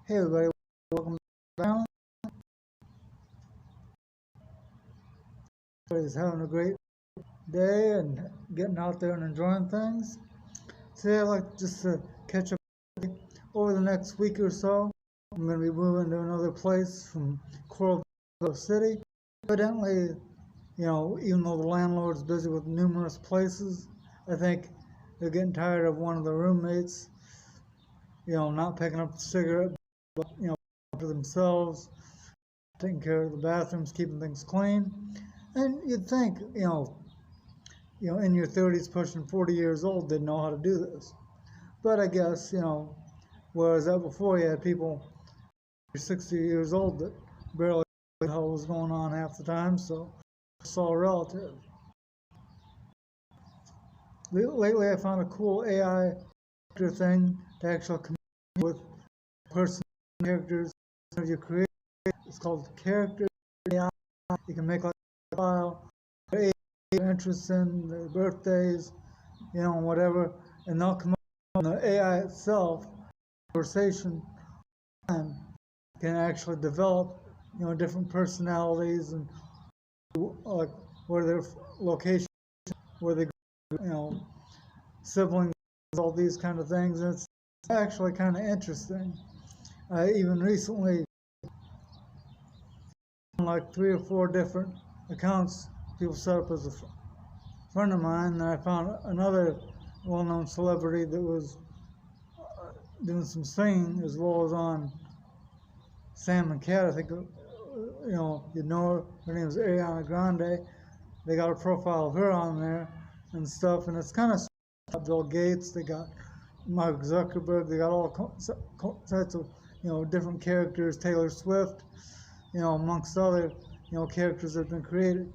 Hey everybody, welcome back. Everybody's having a great day and getting out there and enjoying things. Today I'd like just to catch up over the next week or so. I'm going to be moving to another place from Coral City. Evidently, even though the landlord's busy with numerous places, I think they're getting tired of one of the roommates, not picking up the cigarette, but, for themselves, taking care of the bathrooms, keeping things clean. And you'd think, in your 30s, pushing 40 years old, they'd know how to do this. But I guess, whereas that before you had people 60 years old that barely knew what the hell was going on half the time, so it's all relative. Lately, I found a cool AI thing to actually communicate with person characters you create. It's called Character AI. You can make like a file, age, interests in, their birthdays, whatever, and they'll come up on the AI itself. Conversation and can actually develop, different personalities and like where their location, where they, siblings, all these kind of things. And it's actually kind of interesting. Even recently, like 3 or 4 different accounts people set up as a friend of mine, and I found another well-known celebrity that was doing some singing as well as on Sam and Cat. I think you know her name is Ariana Grande. They got a profile of her on there and stuff, and it's kind of Bill Gates. They got Mark Zuckerberg. They got all sorts of different characters. Taylor Swift, amongst other characters that have been created.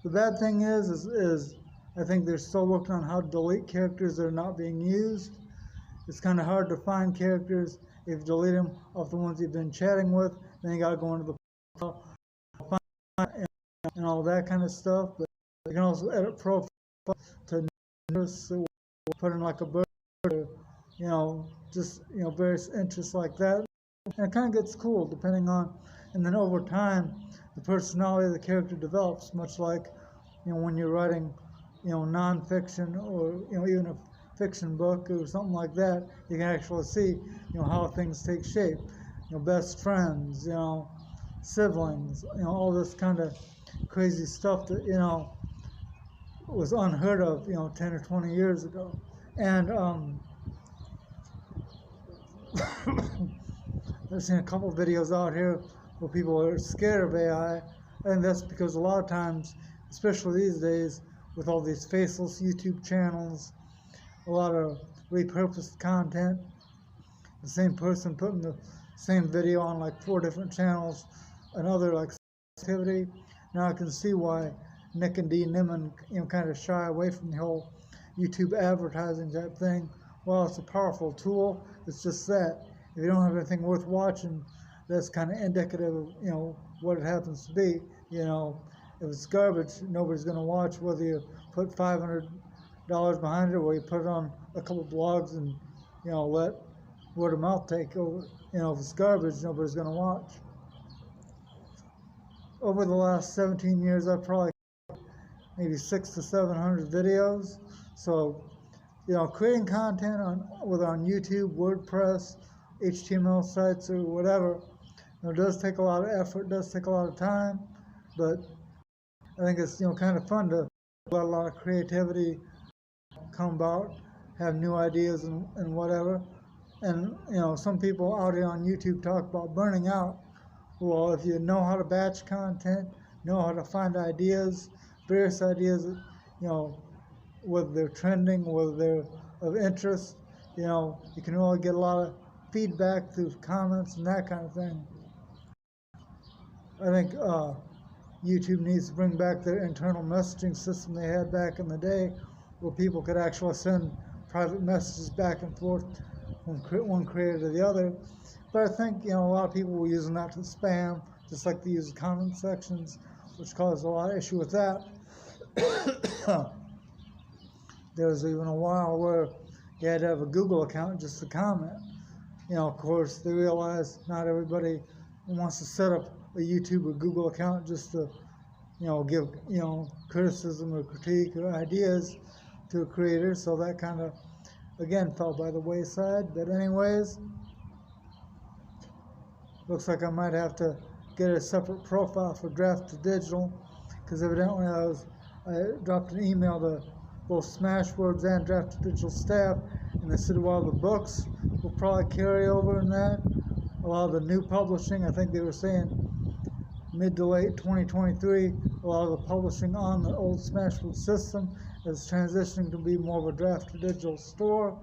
The bad thing is I think they're still working on how to delete characters that are not being used. It's kind of hard to find characters if you delete them off the ones you've been chatting with. Then you got to go into the profile and all that kind of stuff. But you can also edit profile to put in like a bird, or, just various interests like that. And it kind of gets cool depending on, and then over time, the personality of the character develops, much like, when you're writing, nonfiction or, even a fiction book or something like that, you can actually see, how things take shape. Best friends, siblings, all this kind of crazy stuff that, was unheard of, 10 or 20 years ago. And I've seen a couple of videos out here where people are scared of AI, and that's because a lot of times, especially these days, with all these faceless YouTube channels, a lot of repurposed content, the same person putting the same video on like 4 different channels, another like activity. Now I can see why Nick and Dee Nimmin, kind of shy away from the whole YouTube advertising type thing. Well, it's a powerful tool. It's just that if you don't have anything worth watching, that's kind of indicative of, what it happens to be. If it's garbage, nobody's going to watch, whether you put $500 behind it or you put it on a couple blogs and, let word of mouth take over. If it's garbage, nobody's going to watch. Over the last 17 years, I've probably maybe 600 to 700 videos. So, creating content on YouTube, WordPress, HTML sites, or whatever, it does take a lot of effort, does take a lot of time, but I think it's kind of fun to let a lot of creativity come about, have new ideas and whatever. And some people out here on YouTube talk about burning out. Well, if you know how to batch content, know how to find ideas, various ideas that, whether they're trending, whether they're of interest, you can really get a lot of feedback through comments and that kind of thing. I think YouTube needs to bring back their internal messaging system they had back in the day, where people could actually send private messages back and forth from one creator to the other. But I think, a lot of people were using that to spam, just like they use comment sections, which caused a lot of issue with that. There was even a while where you had to have a Google account just to comment. Of course, they realize not everybody wants to set up a YouTube or Google account just to, give, criticism or critique or ideas to a creator. So that kind of, again, fell by the wayside. But anyways, looks like I might have to get a separate profile for Draft to Digital, because evidently I dropped an email to both Smashwords and Draft to Digital staff, and they said, well, the books will probably carry over in that. A lot of the new publishing, I think they were saying mid to late 2023, a lot of the publishing on the old Smashwords system is transitioning to be more of a Draft to Digital store.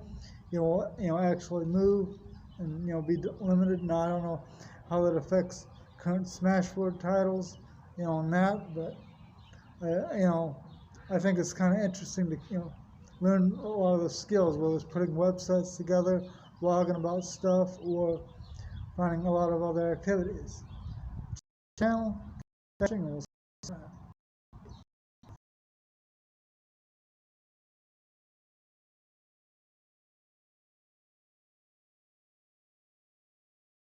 Actually move and be limited. Now I don't know how that affects current Smashword titles, on that, but I think it's kind of interesting to learn a lot of the skills, whether it's putting websites together, blogging about stuff, or finding a lot of other activities. Channel,